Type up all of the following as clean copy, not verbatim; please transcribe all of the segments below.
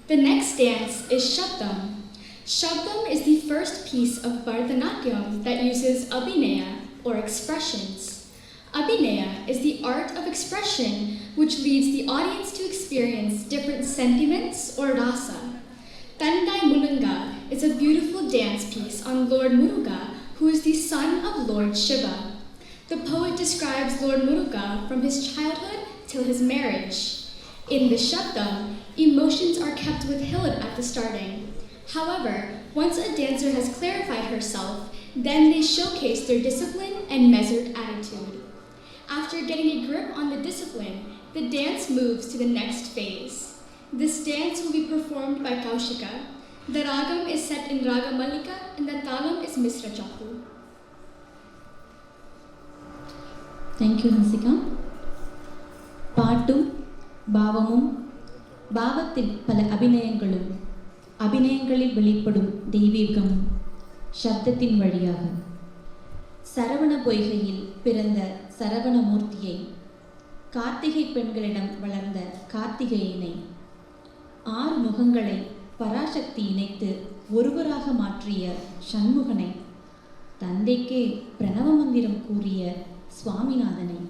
The next dance is Shabdam. Shabdam is the first piece of Bharatanatyam that uses abhinaya or expressions. Abhinaya is the art of expression which leads the audience to experience different sentiments or rasa. Tandai Mulunga is a beautiful dance piece on Lord Muruga, who is the son of Lord Shiva. The poet describes Lord Muruga from his childhood till his marriage. In the Shabdam, emotions are kept withheld at the starting. However, once a dancer has clarified herself, then they showcase their discipline and measured attitude. After getting a grip on the discipline, the dance moves to the next phase. This dance will be performed by Kaushika. The ragam is set in Raga Mallika and the talam is Misra Chapu. Thank you, Hansika. பாட்டும் பாவமும் பாவத்தில் பல அபிநயங்களும் அபிநயங்களில் வெளிப்படும் தெய்வீகமும் சப்தத்தின் வழியாக சரவண பொய்கையில் பிறந்த சரவணமூர்த்தியை, கார்த்திகை பெண்களிடம் வளர்ந்த கார்த்திகேயனை, 6 முகங்களை பராசக்தி இணைத்து ஒருவராக மாற்றிய சண்முகனை, தந்தைக்கே பிரணவ மந்திரம் கூறிய சுவாமிநாதனை,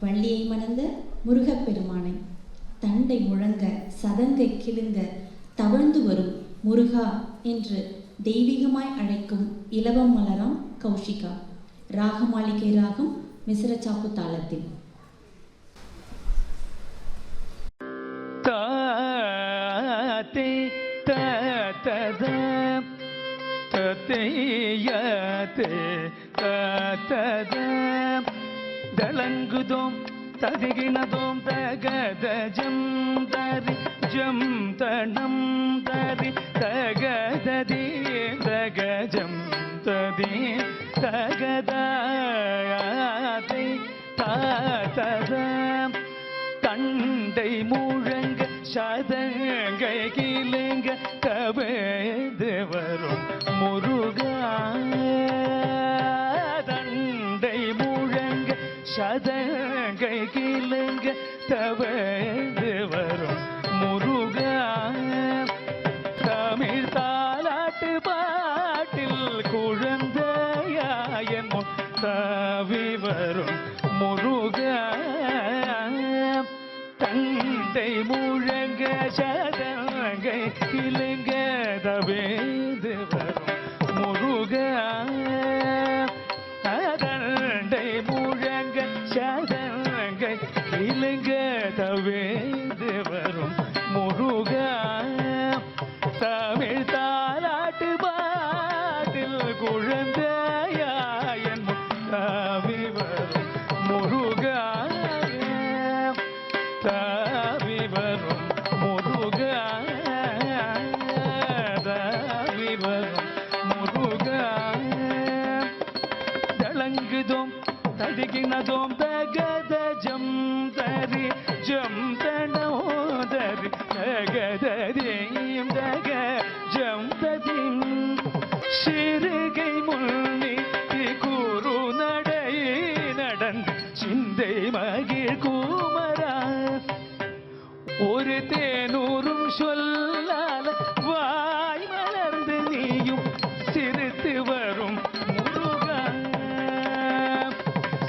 வள்ளியை மணந்த முருகப்பெருமானை, தண்டை முழங்க சதங்கை கிளுங்க தவழ்ந்து வரும் முருகா என்று தெய்வீகமாய் அழைக்கும் இலவம் மலராம் கௌஷிகா. ராகமாளிகை ராகம் மிஸ்ரச்சாப்பு தாளத்தில். தளங்குதோம் ததிகினதோம் தகத ஜம் தரி ஜம் தனம் தரி தகததி தகஜம் ததி தகதை தாத்தத தண்டை முழங்க சதங்கை கிளுங்க கவேது வரும் முருகா. தண்டை முழங்க சதங்கை கிளுங்க தவேது வரும் முருகா. தமிழ் தாலாட்டு பாட்டில் குழந்தையாயன் தாவி வரும் முருகா. தண்டை முழங்க சதங்கை கிளுங்க தவேது வரும் முருகா. தண்டை முழங்க சதங்கை கிளுங்க தவேது வரும் முருகா. தமிழ் தாலாட்டு பாட்டில் குழந்தையாயன் தாவி வரும் முருகா. தாவி வரும் முருகா. தாவி வரும் முருகா. தளங்குதோம் ததிகினதோம் தகத ஜம் தரி ஜம் தனோ தரி தகதீம் தக ஜம் ததிம் சிறுகை முன்னி குரு நடை நடந்து சிந்தை மகிழ் குமரா. ஒரு தேனூரும் சொல்லால வாய் மலர்ந்து நீயும் சிரித்து வரும் முருகா.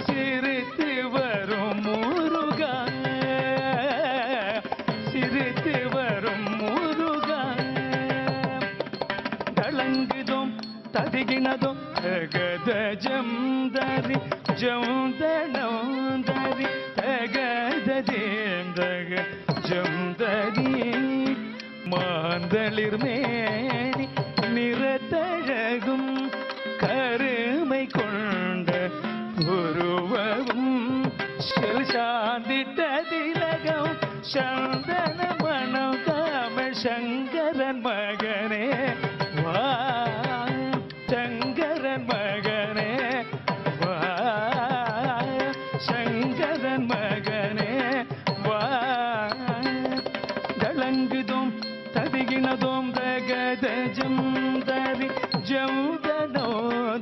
சிரித்து வரும் முருகா. சிரித்து வரும் முருகா. தளங்குதோம் ததிகினதோம் தகத ஜம் தரி ஜம் தனோ தரி தகதீம் தக ஜம் தரி மாந்தளிர் மேனி நிறத்தழகும் கருமை கொண்ட உருவம் சாந்திட்ட திலகம் சந்தன மனம் காமல் சங்கரன் மகனே வா. சங்கரன் மகனே வா. சங்கரன் மகனே வா. தளங்குதோம் ததிகினதோம் தகத ஜம் தரி ஜம் தனோ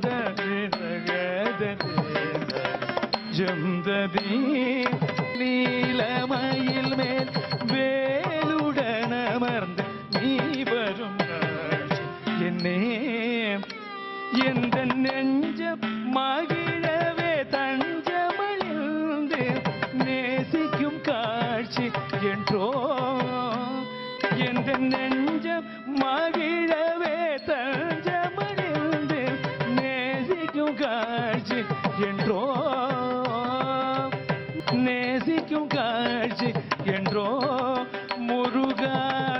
தரி தகத ஜம் ததி. நீலமயில் மேல் வேலுடன் அமர்ந்து எந்த நெஞ்சம் மகிழவே தஞ்சமடைந்து நேசிக்கும் காட்சி என்றோ நேசிக்கும் காட்சி என்றோ முருகா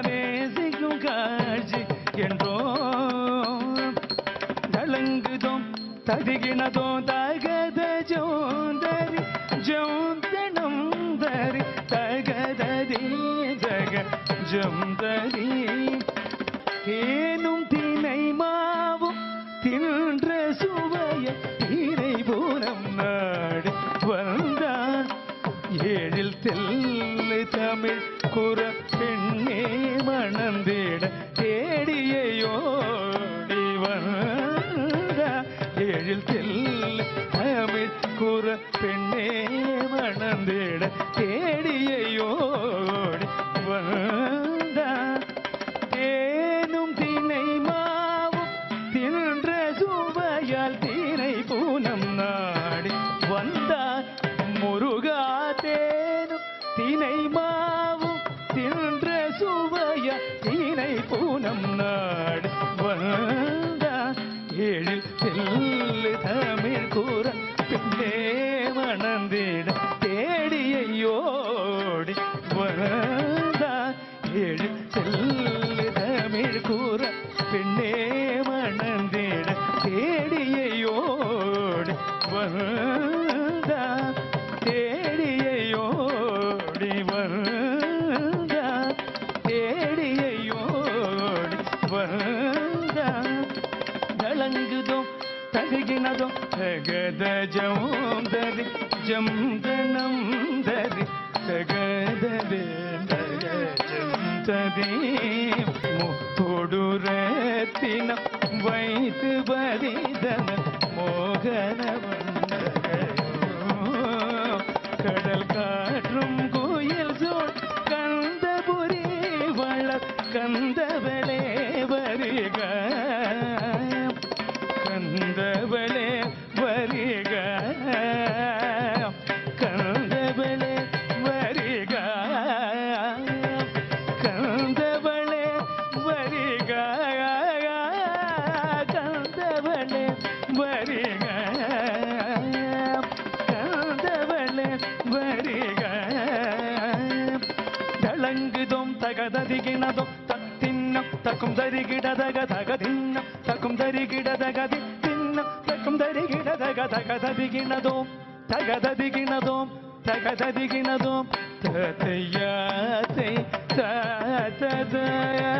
நேசிக்கும் காட்சி என்றோ தளங்குதோம் ததிகினதோ தகத ஜோந்தரி ஜோந்தனம் தரி தகததி தக ஜோந்தரி தேனும் தினை மாவும் தின்ற சுவைய தீரை பூரம் நாடு வந்தான் ஏழில் தெல்லு தமிழ் குற பெண்ணே மணந்திட தேடியோடி வந்தா ஏழில் தெல்லு தமிழ் குற பெண்ணே மணந்திட தேடியோடி வந்தா தேனும் தினை மாவும் தின்ற சுவையால் தீரை பூனம் நாடி வந்தார் முருகா தேனும் தினை மாவும் தின்ற சுவையால் தீரை பூனம் நாடு வந்தார் ஏழில் செல்லு தமிழ் கூற பின்னே மணந்திட தேடியோடி வந்தார் ஏழில் செல்லு தமிழ் கூற பெண்ணே மணந்திட தேடியோடி வந்தா தேடியோடி வந்தா தேடியோடி வந்தா தளங்குதோம் தகுகினதோ தகத ஜோந்தரி ஜம்தனம் தரி தகதே தக ஜம்ததி முத்தொடு ரத்தினம் வைத்து பரிதன மோகன கடல் காற்றும் கோயில் சோழ் கந்தபுரி வளர் கந்தவளே வருக கந்தவளே வருக கந்தவளே வருக கந்தவளே வருக கந்தவளே வருக கந்தவளே வருக தளங்குதோம் தகததிகினதோம் தத்தின்னம் தக்கும் தரிகிடதக தகதின்னம் தக்கும் தரிகிடதகதி தின்னம் தக்கும் தரிகிடதக தகததிகினதோம் தகததிகினதோம் தகததிகினதோம் ததையாத்தை தததயா